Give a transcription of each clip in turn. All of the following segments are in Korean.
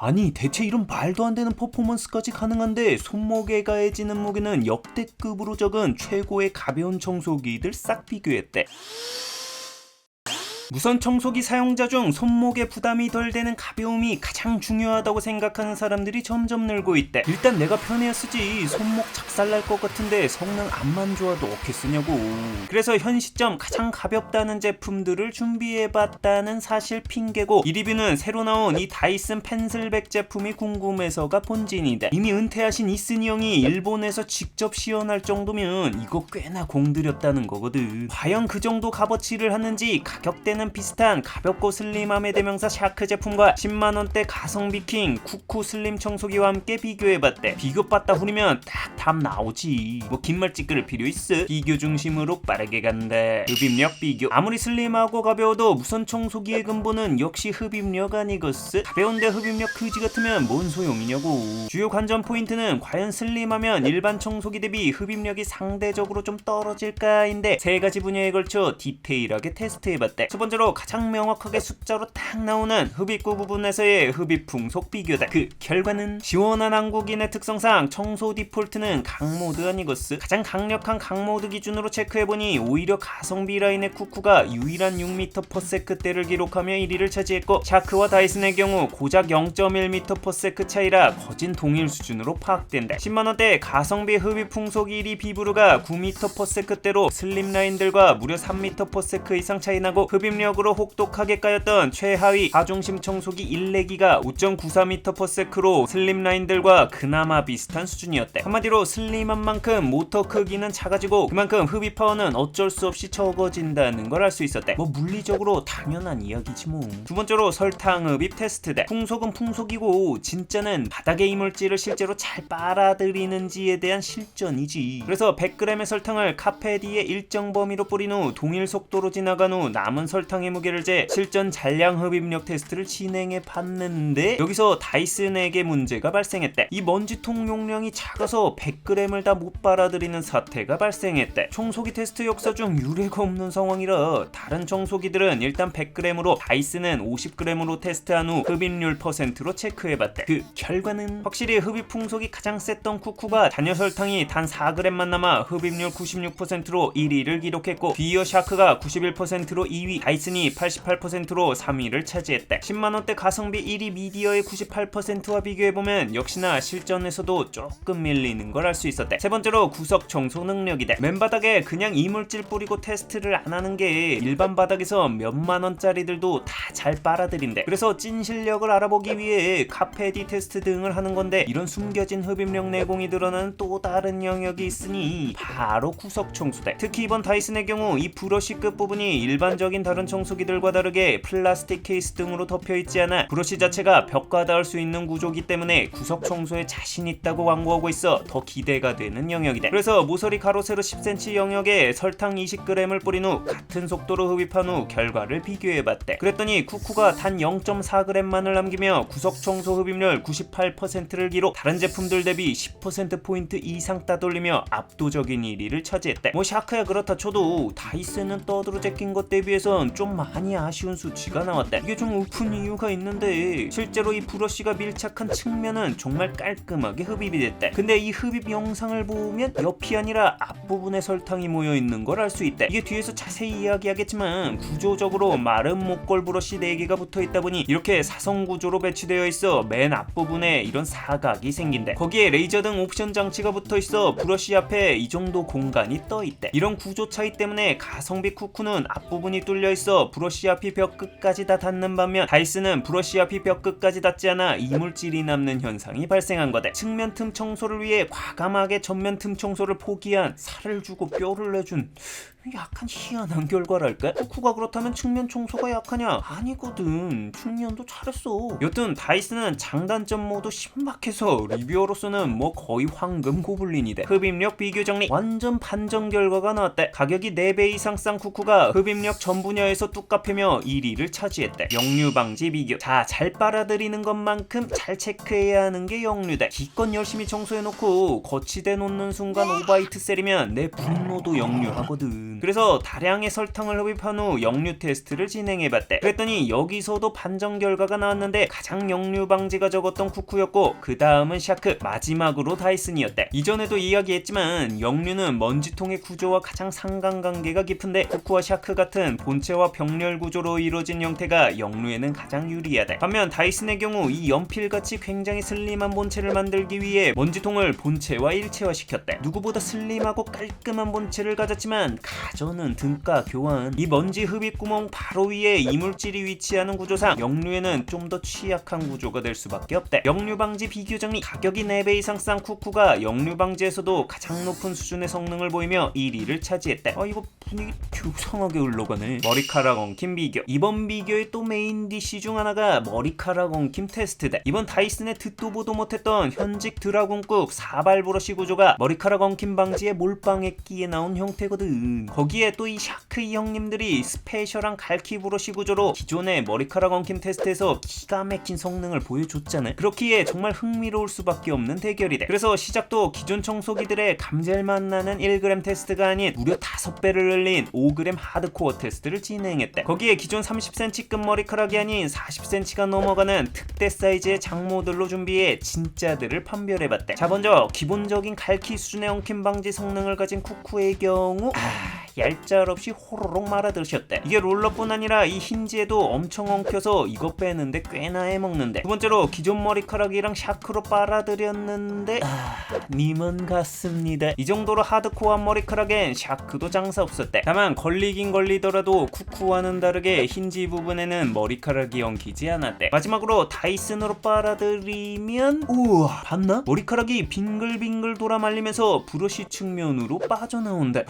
아니 대체 이런 말도 안 되는 퍼포먼스까지 가능한데 손목에 가해지는 무게는 역대급으로 적은 최고의 가벼운 청소기들 싹 비교했대. 무선 청소기 사용자 중 손목에 부담이 덜 되는 가벼움이 가장 중요하다고 생각하는 사람들이 점점 늘고 있대. 일단 내가 편해야 쓰지 손목 작살날 것 같은데 성능 암만 좋아도 어떻게 쓰냐고. 그래서 현 시점 가장 가볍다는 제품들을 준비해봤다는 사실 핑계고, 이 리뷰는 새로 나온 이 다이슨 펜슬백 제품이 궁금해서가 본진이다. 이미 은퇴하신 이슨이 형이 일본에서 직접 시연할 정도면 이거 꽤나 공들였다는 거거든. 과연 그 정도 값어치를 하는지 가격대는 비슷한 가볍고 슬림함의 대명사 샤크 제품과 10만원대 가성비 킹 쿠쿠 슬림 청소기와 함께 비교해봤대. 비교 빠따 후리면 딱 답 나오지. 뭐 긴 말 찌끄릴 필요 있어. 비교 중심으로 빠르게 간다. 흡입력 비교. 아무리 슬림하고 가벼워도 무선 청소기의 근본은 역시 흡입력 아니겠어? 가벼운데 흡입력 그지 같으면 뭔 소용이냐고. 주요 관전 포인트는 과연 슬림하면 일반 청소기 대비 흡입력이 상대적으로 좀 떨어질까인데 세 가지 분야에 걸쳐 디테일하게 테스트해봤대. 첫 번째로 가장 명확하게 숫자로 딱 나오는 흡입구 부분에서의 흡입 풍속 비교다. 그 결과는 시원한 한국인의 특성상 청소 디폴트는 강모드 아니겠어? 가장 강력한 강모드 기준으로 체크해보니 오히려 가성비 라인의 쿠쿠가 유일한 6m/s대를 기록하며 1위를 차지했고, 샤크와 다이슨의 경우 고작 0.1m/s 차이라 거진 동일 수준으로 파악된다. 10만원대 가성비 흡입 풍속 1위 비브루가 9m/s대로 슬림 라인들과 무려 3m/s 이상 차이나고, 흡입력으로 혹독하게 까였던 최하위 하중심 청소기 일레기가 5.94m/s로 슬림 라인들과 그나마 비슷한 수준이었대. 한마디로 슬림한 만큼 모터 크기는 작아지고 그만큼 흡입 파워는 어쩔 수 없이 적어진다는 걸 알 수 있었대. 뭐 물리적으로 당연한 이야기지 뭐. 두 번째로 설탕 흡입 테스트대. 풍속은 풍속이고 진짜는 바닥의 이물질을 실제로 잘 빨아들이는지에 대한 실전이지. 그래서 100g의 설탕을 카페디에 일정 범위로 뿌린 후 동일 속도로 지나간 후 남은 설탕의 무게를 재 실전 잔량 흡입력 테스트를 진행해 봤는데, 여기서 다이슨에게 문제가 발생했대. 이 먼지통 용량이 작아서 100g을 다 못 빨아들이는 사태가 발생했대. 청소기 테스트 역사 중 유례가 없는 상황이라 다른 청소기들은 일단 100g으로, 다이슨은 50g으로 테스트한 후 흡입률 %로 체크해봤대. 그 결과는 확실히 흡입 풍속이 가장 셌던 쿠쿠가 잔여 설탕이 단 4g만 남아 흡입률 96%로 1위를 기록했고, 뒤이어 샤크가 91%로 2위, 다이슨이 88%로 3위를 차지했대. 10만원대 가성비 1위 미디어의 98%와 비교해보면 역시나 실전에서도 조금 밀리는 걸 알 수 있었대. 세 번째로 구석 청소 능력이대. 맨바닥에 그냥 이물질 뿌리고 테스트를 안 하는 게 일반 바닥에서 몇만원짜리들도 다 잘 빨아들인대. 그래서 찐 실력을 알아보기 위해 카페디 테스트 등을 하는 건데, 이런 숨겨진 흡입력 내공이 드러나는 또 다른 영역이 있으니 바로 구석 청소대. 특히 이번 다이슨의 경우 이 브러쉬 끝 부분이 일반적인 다른 청소기들과 다르게 플라스틱 케이스 등으로 덮여있지 않아 브러쉬 자체가 벽과 닿을 수 있는 구조기 때문에 구석 청소에 자신 있다고 광고하고 있어 더 기대가 되는 영역이다. 그래서 모서리 가로 세로 10cm 영역에 설탕 20g을 뿌린 후 같은 속도로 흡입한 후 결과를 비교해봤대. 그랬더니 쿠쿠가 단 0.4g만을 남기며 구석 청소 흡입률 98%를 기록, 다른 제품들 대비 10%포인트 이상 따돌리며 압도적인 1위를 차지했대. 뭐 샤크야 그렇다 쳐도 다이슨은 떠들어 제낀 것 대비해선 좀 많이 아쉬운 수치가 나왔대. 이게 좀 웃픈 이유가 있는데, 실제로 이 브러쉬가 밀착한 측면은 정말 깔끔하게 흡입이 됐대. 근데 이 흡입 영상을 보면 옆이 아니라 앞부분에 설탕이 모여있는 걸 알 수 있대. 이게 뒤에서 자세히 이야기하겠지만 구조적으로 마른 목골 브러쉬 4개가 붙어있다 보니 이렇게 사선 구조로 배치되어 있어 맨 앞부분에 이런 사각이 생긴대. 거기에 레이저 등 옵션 장치가 붙어있어 브러쉬 앞에 이 정도 공간이 떠있대. 이런 구조 차이 때문에 가성비 쿠쿠는 앞부분이 뚫려있어 브러쉬 앞이 벽 끝까지 다 닿는 반면, 다이슨은 브러쉬 앞이 벽 끝까지 닿지 않아 이물질이 남는 현상이 발생한 거대. 측면 틈 청소를 위해 과감하게 전면 틈 청소를 포기한, 살을 주고 뼈를 내준 약간 희한한 결과랄까? 쿠쿠가 그렇다면 측면 청소가 약하냐? 아니거든. 측면도 잘했어. 여튼 다이슨은 장단점 모두 신박해서 리뷰어로서는 뭐 거의 황금 고블린이대. 흡입력 비교 정리. 완전 반전 결과가 나왔대. 가격이 4배 이상 싼 쿠쿠가 흡입력 전 분야에서 뚝갑히며 1위를 차지했대. 역류 방지 비교. 자, 잘 빨아들이는 것만큼 잘 체크해야 하는 게 역류대. 기껏 열심히 청소해놓고 거치대 놓는 순간 오바이트 셀이면 내 분노도 역류하거든. 거거든. 그래서 다량의 설탕을 흡입한 후 역류 테스트를 진행해봤대. 그랬더니 여기서도 판정 결과가 나왔는데 가장 역류 방지가 적었던 쿠쿠였고 그 다음은 샤크, 마지막으로 다이슨이었대. 이전에도 이야기했지만 역류는 먼지통의 구조와 가장 상관관계가 깊은데 쿠쿠와 샤크 같은 본체와 병렬 구조로 이루어진 형태가 역류에는 가장 유리하대. 반면 다이슨의 경우 이 연필같이 굉장히 슬림한 본체를 만들기 위해 먼지통을 본체와 일체화시켰대. 누구보다 슬림하고 깔끔한 본체를 가졌지만 가전은 등가 교환. 이 먼지 흡입 구멍 바로 위에 이물질이 위치하는 구조상 역류에는 좀 더 취약한 구조가 될 수밖에 없대. 역류 방지 비교 정리, 가격이 4배 이상 싼 쿠쿠가 역류 방지에서도 가장 높은 수준의 성능을 보이며 1위를 차지했대. 이거 분위기 교상하게 흘러가네. 머리카락 엉킴 비교. 이번 비교의 또 메인 디시 중 하나가 머리카락 엉킴 테스트대. 이번 다이슨의 듣도 보도 못했던 현직 드라군급 사발 브러쉬 구조가 머리카락 엉킴 방지에 몰빵했기에 나온 형태거든. 거기에 또 이 샤크 이 형님들이 스페셜한 갈키 브러쉬 구조로 기존의 머리카락 엉킴 테스트에서 기가 막힌 성능을 보여줬잖아. 그렇기에 정말 흥미로울 수밖에 없는 대결이래. 그래서 시작도 기존 청소기들의 감질맛 나는 1g 테스트가 아닌 무려 5배를 늘린 5g 하드코어 테스트를 진행했대. 거기에 기존 30cm급 머리카락이 아닌 40cm가 넘어가는 특대 사이즈의 장모들로 준비해 진짜들을 판별해봤대. 자, 먼저 기본적인 갈키 수준의 엉킴 방지 성능을 가진 쿠쿠의 경우 얄짤없이 호로록 말아드셨대. 이게 롤러뿐 아니라 이 힌지에도 엄청 엉켜서 이거 빼는데 꽤나 해먹는데. 두 번째로 기존 머리카락이랑 샤크로 빨아들였는데 님은 같습니다. 이 정도로 하드코어한 머리카락엔 샤크도 장사 없었대. 다만 걸리긴 걸리더라도 쿠쿠와는 다르게 힌지 부분에는 머리카락이 엉키지 않았대. 마지막으로 다이슨으로 빨아들이면 우와, 봤나? 머리카락이 빙글빙글 돌아 말리면서 브러쉬 측면으로 빠져나온다.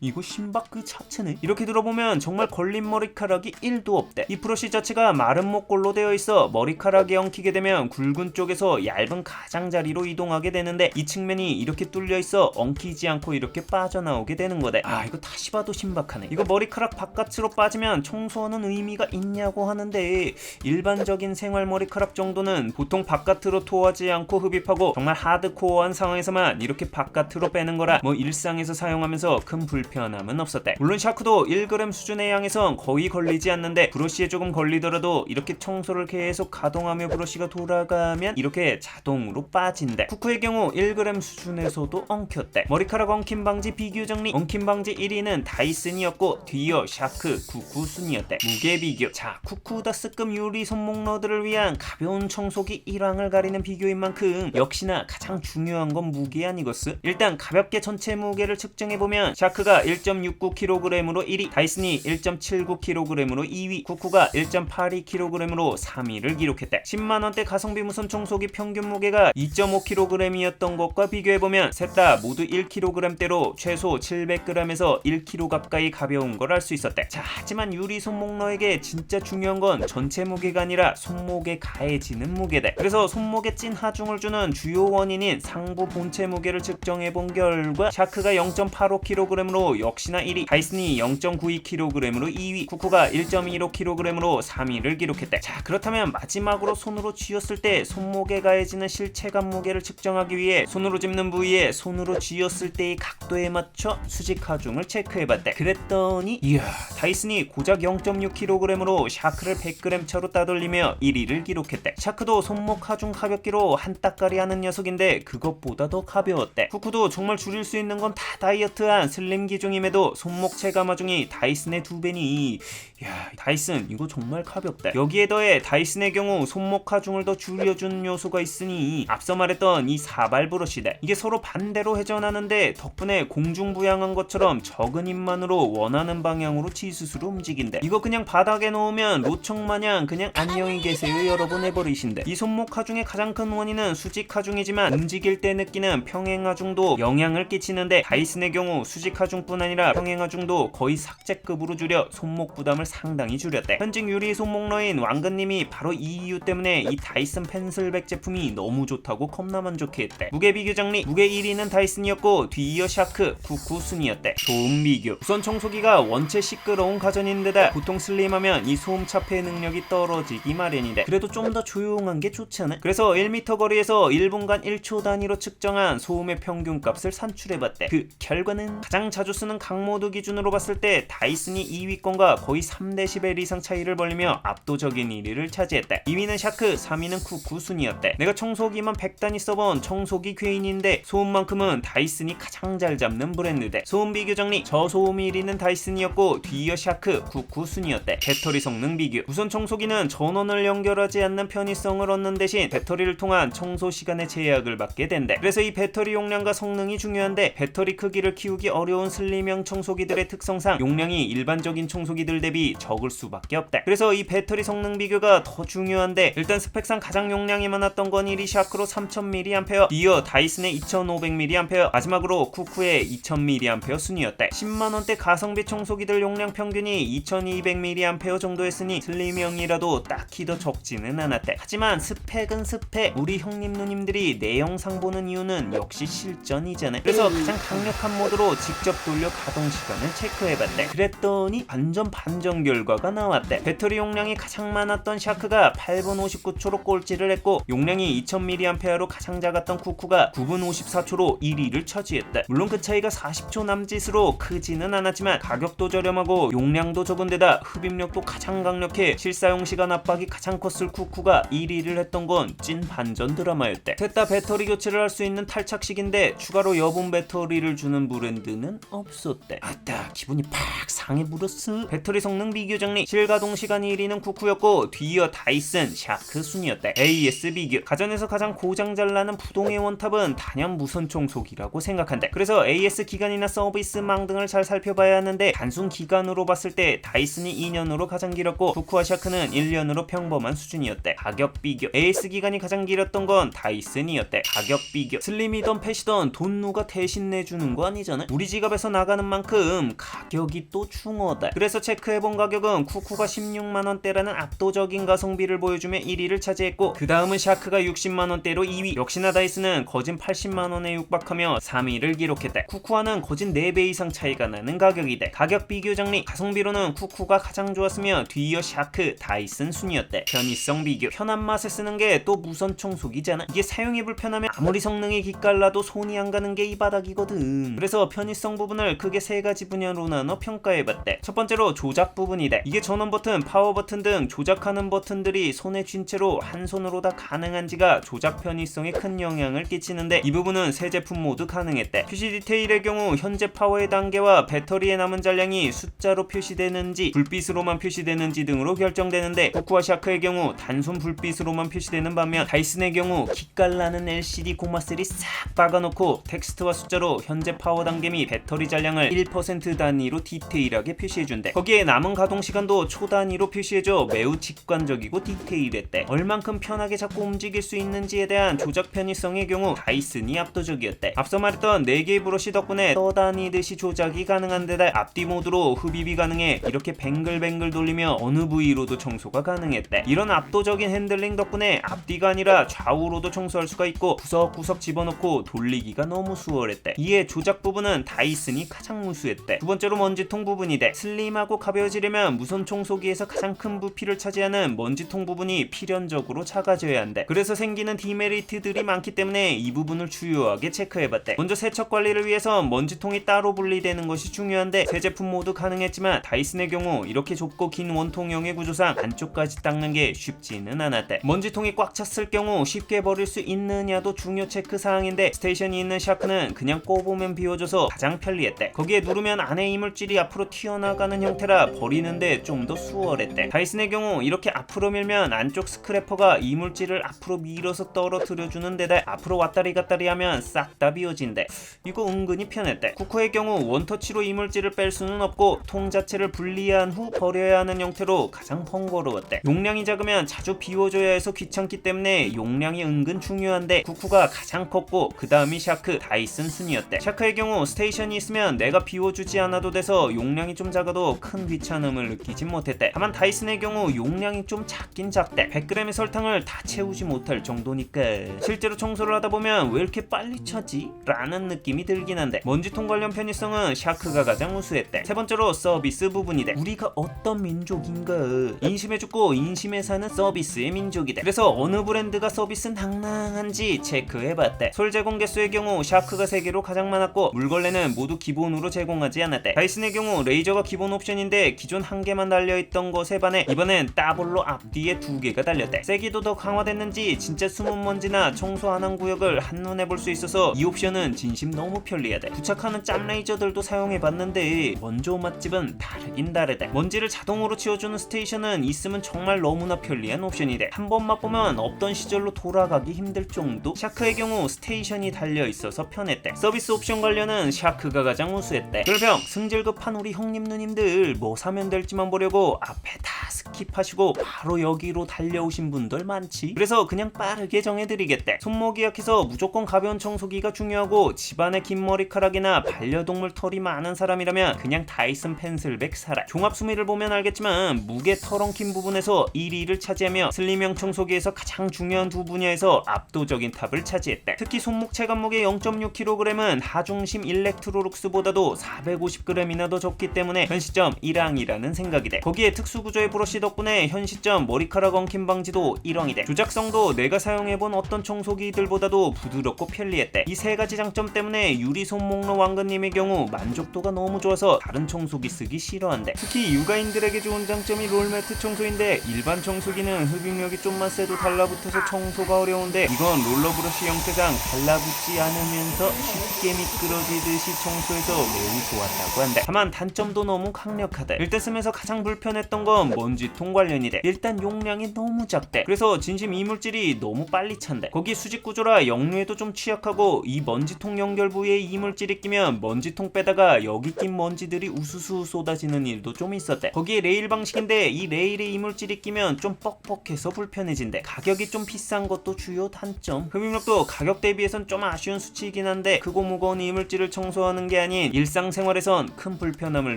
이거 신박 그 자체네. 이렇게 들어보면 정말 걸린 머리카락이 1도 없대. 이 브러쉬 자체가 마른 목골로 되어 있어 머리카락이 엉키게 되면 굵은 쪽에서 얇은 가장자리로 이동하게 되는데 이 측면이 이렇게 뚫려 있어 엉키지 않고 이렇게 빠져나오게 되는 거대. 이거 다시 봐도 신박하네. 이거 머리카락 바깥으로 빠지면 청소하는 의미가 있냐고 하는데 일반적인 생활 머리카락 정도는 보통 바깥으로 토하지 않고 흡입하고 정말 하드코어한 상황에서만 이렇게 바깥으로 빼는 거라 일상에서 사용하면서 큰 불편함은 없었대. 물론 샤크도 1g 수준의 양에선 거의 걸리지 않는데 브러쉬에 조금 걸리더라도 이렇게 청소를 계속 가동하며 브러쉬가 돌아가면 이렇게 자동으로 빠진대. 쿠쿠의 경우 1g 수준에서도 엉켰대. 머리카락 엉킴 방지 비교 정리. 엉킴 방지 1위는 다이슨이었고 뒤이어 샤크, 쿠쿠 순이었대. 무게 비교. 자, 쿠쿠 다스급 유리 손목 너드를 위한 가벼운 청소기 1왕을 가리는 비교인 만큼 역시나 가장 중요한 건 무게 아니겠어? 일단 가볍게 전체 무게를 측정해보면 샤크가 1.69kg으로 1위, 다이슨이 1.79kg으로 2위, 쿠쿠가 1.82kg으로 3위를 기록했대. 10만원대 가성비 무선 청소기 평균 무게가 2.5kg이었던 것과 비교해보면 셋 다 모두 1kg대로 최소 700g에서 1kg 가까이 가벼운 걸 알 수 있었대. 자, 하지만 유리 손목너에게 진짜 중요한 건 전체 무게가 아니라 손목에 가해지는 무게대. 그래서 손목에 찐 하중을 주는 주요 원인인 상부 본체 무게를 측정해본 결과 샤크가 0.85kg으로 역시나 1위, 다이슨이 0.92kg으로 2위, 쿠쿠가 1.15kg으로 3위를 기록했대. 자, 그렇다면 마지막으로 손으로 쥐었을 때 손목에 가해지는 실체감 무게를 측정하기 위해 손으로 짚는 부위에 손으로 쥐었을 때의 각도에 맞춰 수직 하중을 체크해봤대. 그랬더니 이야, 다이슨이 고작 0.6kg으로 샤크를 100g 차로 따돌리며 1위를 기록했대. 샤크도 손목 하중 가볍기로 한 따까리 하는 녀석인데 그것보다 더 가벼웠대. 쿠쿠도 정말 줄일 수 있는 건 다 다이어트한 슬림 기종임에도 손목 체감 하중이 다이슨의 2배니 야, 다이슨 이거 정말 가볍다. 여기에 더해 다이슨의 경우 손목 하중을 더 줄여준 요소가 있으니 앞서 말했던 이 사발 브러쉬다. 이게 서로 반대로 회전하는데 덕분에 공중부양한 것처럼 적은 힘만으로 원하는 방향으로 지수수로 움직인대. 이거 그냥 바닥에 놓으면 로청마냥 그냥 안녕히 계세요 여러분 해버리신대. 이 손목 하중의 가장 큰 원인은 수직 하중이지만 움직일 때 느끼는 평행 하중도 영향을 끼치는데 다이슨의 경우 수직 하중뿐 아니라 평행 하중도 거의 삭제급으로 줄여 손목 부담을 상당히 줄였대. 현직 유리 손목러인 왕근님이 바로 이 이유 때문에 이 다이슨 펜슬백 제품이 너무 좋다고 겁나 만족해했대. 무게 비교 정리. 무게 1위는 다이슨이었고 뒤이어 샤크, 쿠쿠 순이었대. 소음 비교. 우선 청소기가 원체 시끄러운 가전인데다 보통 슬림하면 이 소음 차폐 능력이 떨어지기 마련이래. 그래도 좀 더 조용한 게 좋잖아. 그래서 1m 거리에서 1분간 1초 단위로 측정한 소음의 평균값을 산출해봤대. 그 결과는 가장 자주 쓰는 모드 기준으로 봤을 때 다이슨이 2위권과 거의 3데시벨 이상 차이를 벌리며 압도적인 1위를 차지했대. 2위는 샤크, 3위는 쿠쿠 순이었대. 내가 청소기만 100단위 써본 청소기 괴인인데 소음만큼은 다이슨이 가장 잘 잡는 브랜드대. 소음 비교 정리, 저소음 1위는 다이슨이었고 뒤이어 샤크, 쿠쿠 순이었대. 배터리 성능 비교, 우선 청소기는 전원을 연결하지 않는 편의성을 얻는 대신 배터리를 통한 청소 시간의 제약을 받게 된대. 그래서 이 배터리 용량과 성능이 중요한데 배터리 크기를 키우기 어려운 슬림형 청소기들의 특성상 용량이 일반적인 청소기들 대비 적을 수밖에 없대. 그래서 이 배터리 성능 비교가 더 중요한데 일단 스펙상 가장 용량이 많았던 건 1위 샤크로 3000mAh, 이어 다이슨의 2500mAh, 마지막으로 쿠쿠의 2000mAh 순이었대. 10만원대 가성비 청소기들 용량 평균이 2200mAh 정도 했으니 슬림형이라도 딱히 더 적지는 않았대. 하지만 스펙은 스펙, 우리 형님 누님들이 내 영상 보는 이유는 역시 실전이잖아. 그래서 가장 강력한 모드로 직접 돌려 가동 시간을 체크해봤대. 그랬더니 완전 반전 결과가 나왔대. 배터리 용량이 가장 많았던 샤크가 8분 59초로 꼴찌를 했고 용량이 2000mAh로 가장 작았던 쿠쿠가 9분 54초로 1위를 차지했대. 물론 그 차이가 40초 남짓으로 크지는 않았지만 가격도 저렴하고 용량도 적은 데다 흡입력도 가장 강력해 실사용 시간 압박이 가장 컸을 쿠쿠가 1위를 했던 건 찐 반전 드라마였대. 셋 다 배터리 교체를 할 수 있는 탈착식인데 추가로 여분 배터리를 주는 브랜드는 없었대. 아따, 기분이 팍 상해버렸어. 배터리 성능 비교 정리, 실가동 시간 1위는 쿠쿠였고 뒤이어 다이슨, 샤크 순이었대. AS 비교, 가전에서 가장 고장 잘 나는 부동의 원탑은 단연 무선 청소기라고 생각한대. 그래서 AS 기간이나 서비스망 등을 잘 살펴봐야 하는데 단순 기간으로 봤을 때 다이슨이 2년으로 가장 길었고 쿠쿠와 샤크는 1년으로 평범한 수준이었대. 가격 비교, AS 기간이 가장 길었던 건 다이슨이었대. 가격 비교, 슬림이던 팻이던 돈 누가 대신 내주는 거 아니잖아. 우리 지갑에서 나가는 만큼 가격이 또 중어다. 그래서 체크해본 가격은 쿠쿠가 16만원대라는 압도적인 가성비를 보여주며 1위를 차지했고 그 다음은 샤크가 60만원대로 2위, 역시나 다이슨은 거진 80만원에 육박하며 3위를 기록했대. 쿠쿠와는 거진 4배 이상 차이가 나는 가격이대. 가격 비교 정리, 가성비로는 쿠쿠가 가장 좋았으며 뒤이어 샤크, 다이슨 순이었대. 편의성 비교, 편한 맛에 쓰는 게 또 무선 청소기잖아. 이게 사용이 불편하면 아무리 성능이 기깔나도 손이 안 가는 게 이 바닥이거든. 그래서 편의성 부분을 크게 3가지 분야로 나눠 평가해봤대. 첫 번째로 조작 부분이대. 이게 전원 버튼, 파워 버튼 등 조작하는 버튼들이 손에 쥔 채로 한 손으로 다 가능한지가 조작 편의성에 큰 영향을 끼치는데 이 부분은 새 제품 모두 가능했대. 표시 디테일의 경우 현재 파워의 단계와 배터리에 남은 잔량이 숫자로 표시되는지 불빛으로만 표시되는지 등으로 결정되는데 쿠쿠와 샤크의 경우 단순 불빛으로만 표시되는 반면 다이슨의 경우 기깔나는 LCD 고마셀이 싹 박아놓고 텍스트와 숫자로 현재 파워 단계 및 배터리 잔량을 1% 단위로 디테일하게 표시해준대. 거기에 남은 가동 시간도 초 단위로 표시해줘 매우 직관적이고 디테일했대. 얼만큼 편하게 잡고 움직일 수 있는지에 대한 조작 편의성의 경우 다이슨이 압도적이었대. 앞서 말했던 4개의 브러쉬 덕분에 떠다니듯이 조작이 가능한 데다 앞뒤 모드로 흡입이 가능해 이렇게 뱅글뱅글 돌리며 어느 부위로도 청소가 가능했대. 이런 압도적인 핸들링 덕분에 앞뒤가 아니라 좌우로도 청소할 수가 있고 구석구석 집어넣고 돌리기가 너무 수월했대. 이에 조작 부분은 다이슨이 가장 무수했대. 두 번째로 먼지통 부분이대. 슬림하고 가벼워지려면 무선 청소기에서 가장 큰 부피를 차지하는 먼지통 부분이 필연적으로 작아져야 한대. 그래서 생기는 디메리트들이 많기 때문에 이 부분을 주요하게 체크해봤대. 먼저 세척 관리를 위해서 먼지통이 따로 분리되는 것이 중요한데 새 제품 모두 가능했지만 다이슨의 경우 이렇게 좁고 긴 원통형의 구조상 안쪽까지 닦는 게 쉽지는 않았대. 먼지통이 꽉 찼을 경우 쉽게 버릴 수 있느냐도 중요 체크 사항인데 스테이션이 있는 샤크는 그냥 꼽으면 비워줘서 가장 편리했대. 거기에 누르면 안에 이물질이 앞으로 튀어나가는 형태라 버리는데 좀 더 수월했대. 다이슨의 경우 이렇게 앞으로 밀면 안쪽 스크래퍼가 이물질을 앞으로 밀어서 떨어뜨려주는 데다 앞으로 왔다리 갔다리 하면 싹 다 비워진대. 이거 은근히 편했대. 쿠쿠의 경우 원터치로 이물질을 뺄 수는 없고 통 자체를 분리한 후 버려야 하는 형태로 가장 번거로웠대. 용량이 작으면 자주 비워줘야 해서 귀찮기 때문에 용량이 은근 중요한데 쿠쿠가 가장 컸고 그 다음이 샤크, 다이슨 순이었대. 샤크의 경우 스테이션이 있으면 내가 비워주지 않아도 돼서 용량이 좀 작아도 큰 귀찮음을 느끼지 못했대. 다만 다이슨의 경우 용량이 좀 작긴 작대. 100g의 설탕을 다 채우지 못할 정도니까. 실제로 청소를 하다 보면 왜 이렇게 빨리 차지? 라는 느낌이 들긴 한데 먼지통 관련 편의성은 샤크가 가장 우수했대. 세 번째로 서비스 부분이대. 우리가 어떤 민족인가? 인심해주고 인심에 사는 서비스의 민족이대. 그래서 어느 브랜드가 서비스 낭낭한지 체크해봤대. 솔 제공 개수의 경우 샤크가 3개로 가장 많았고 물걸레는 모두 기본으로 제공하지 않았대. 다이슨의 경우 레이저가 기본 옵션인데 기존 한 개만 달려있던 것에 반해 이번엔 더블로 앞뒤에 2개가 달렸대. 세기도 더 강화됐는지 진짜 숨은 먼지나 청소 안 한 구역을 한눈에 볼 수 있어서 이 옵션은 진심 너무 편리하대. 부착하는 짬 레이저들도 사용해봤는데 원조 맛집은 다르긴 다르대. 먼지를 자동으로 치워주는 스테이션은 있으면 정말 너무나 편리한 옵션이래. 한 번 맛보면 없던 시절로 돌아가기 힘들 정도? 샤크의 경우 스테이션이 달려있어서 편했대. 서비스 옵션 관련은 샤크가 가장 우수했대. 별평 승질급한 우리 형님 누님들 뭐 사면 될지만 보려고 앞에 다 스킵하시고 바로 여기로 달려오신 분들 많지. 그래서 그냥 빠르게 정해드리겠대. 손목이 약해서 무조건 가벼운 청소기가 중요하고 집안에 긴 머리카락이나 반려동물 털이 많은 사람이라면 그냥 다이슨 펜슬백 사라. 종합 수미를 보면 알겠지만 무게 털 엉킨 부분에서 1위를 차지하며 슬림형 청소기에서 가장 중요한 두 분야에서 압도적인 탑을 차지했대. 특히 손목 체감 무게 0.6kg은 하중심 일렉트로룩스보다도 450g이나 더 적기 때문에 현 시점 1항이라는 생각이 돼. 거기에 특수구조의 브러쉬 덕분에 현 시점 머리카락 엉킴 방지도 1항이 돼. 조작성도 내가 사용해본 어떤 청소기들보다도 부드럽고 편리했대. 이 세 가지 장점 때문에 유리 손목로 왕건님의 경우 만족도가 너무 좋아서 다른 청소기 쓰기 싫어한대. 특히 육아인들에게 좋은 장점이 롤매트 청소인데 일반 청소기는 흡입력이 좀만 세도 달라붙어서 청소가 어려운데 이건 롤러 브러쉬 형태상 달라붙지 않으면서 쉽게 미끄러지듯이 청소해서 매우 좋았다고 한다. 다만 단점도 너무 강력하대. 일단 쓰면서 가장 불편했던 건 먼지통 관련이래. 일단 용량이 너무 작대. 그래서 진심 이물질이 너무 빨리 찬대. 거기 수직 구조라 역류에도 좀 취약하고 이 먼지통 연결 부위에 이물질이 끼면 먼지통 빼다가 여기 낀 먼지들이 우수수 쏟아지는 일도 좀 있었대. 거기에 레일 방식인데 이 레일에 이물질이 끼면 좀 뻑뻑해서 불편해진대. 가격이 좀 비싼 것도 주요 단점. 흡입력도 가격 대비해선 좀 아쉬운 수치이긴 한데 크고 무거운 이물질을 청소하는 게 아닌 일상생활에선 큰 불편함을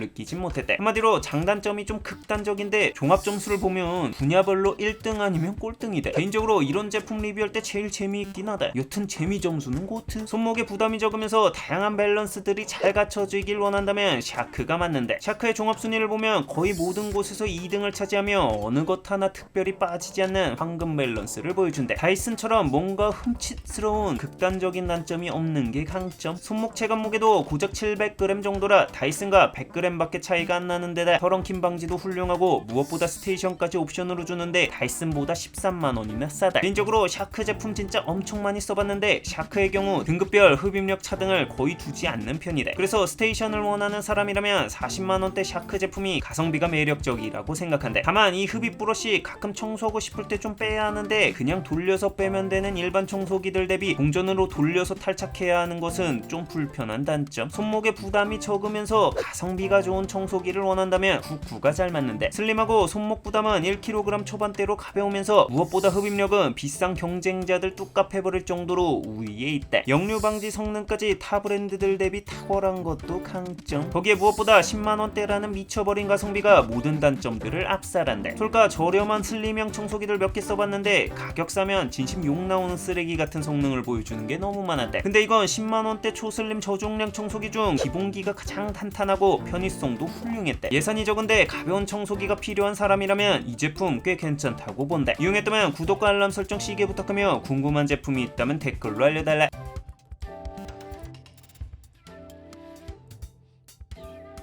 느끼지 못했대. 한마디로 장단점이 좀 극단적인데 종합 점수를 보면 분야별로 1등 아니면 꼴등이대. 개인적으로 이런 제품 리뷰할 때 제일 재미있긴 하다. 여튼 재미 점수는 고트. 손목에 부담이 적으면서 다양한 밸런스들이 잘 갖춰지길 원한다면 샤크가 맞는데, 샤크의 종합 순위를 보면 거의 모든 곳에서 2등을 차지하며 어느 것 하나 특별히 빠지지 않는 황금 밸런스를 보여준대. 다이슨처럼 뭔가 흠칫스러운 극단적인 단점이 없는 게 강점. 손목 체감 무게도 고작 700g 정도라 다이슨과 100g 밖에 차이가 안 나는 데다 털엉킴 방지도 훌륭하고 무엇보다 스테이션까지 옵션으로 주는데 다이슨보다 13만원이나 싸다. 개인적으로 샤크 제품 진짜 엄청 많이 써봤는데 샤크의 경우 등급별 흡입력 차등을 거의 두지 않는 편이래. 그래서 스테이션을 원하는 사람이라면 40만원대 샤크 제품이 가성비가 매력적이라고 생각한대. 다만 이 흡입 브러쉬 가끔 청소하고 싶을 때 좀 빼야 하는데 그냥 돌려서 빼면 되는 일반 청소기들 대비 동전으로 돌려서 탈착해야 하는 것은 좀 불편한 단점. 손목에 부담이 적으면서 가성비가 좋은 청소기를 원한다면 99가 잘 맞는데, 슬림하고 손목 부담은 1kg 초반대로 가벼우면서 무엇보다 흡입력은 비싼 경쟁자들 뚝갑 해버릴 정도로 우위에 있대. 역류 방지 성능까지 타 브랜드들 대비 탁월한 것도 강점. 거기에 무엇보다 10만원대라는 미쳐버린 가성비가 모든 단점들을 압살한대. 솔까 저렴한 슬림형 청소기들 몇 개 써봤는데 가격 싸면 진심 욕 나오는 쓰레기 같은 성능을 보여주는 게 너무 많았대. 근데 이건 10만원대 초슬림 저중량 청소기 중 기본기가 가장 탄탄하고 편의성도 훌륭했대. 예산이 적은데 가벼운 청소기가 필요한 사람이라면 이 제품 꽤 괜찮다고 본대. 이용했다면 구독과 알람 설정 시계 부탁하며 궁금한 제품이 있다면 댓글로 알려달라.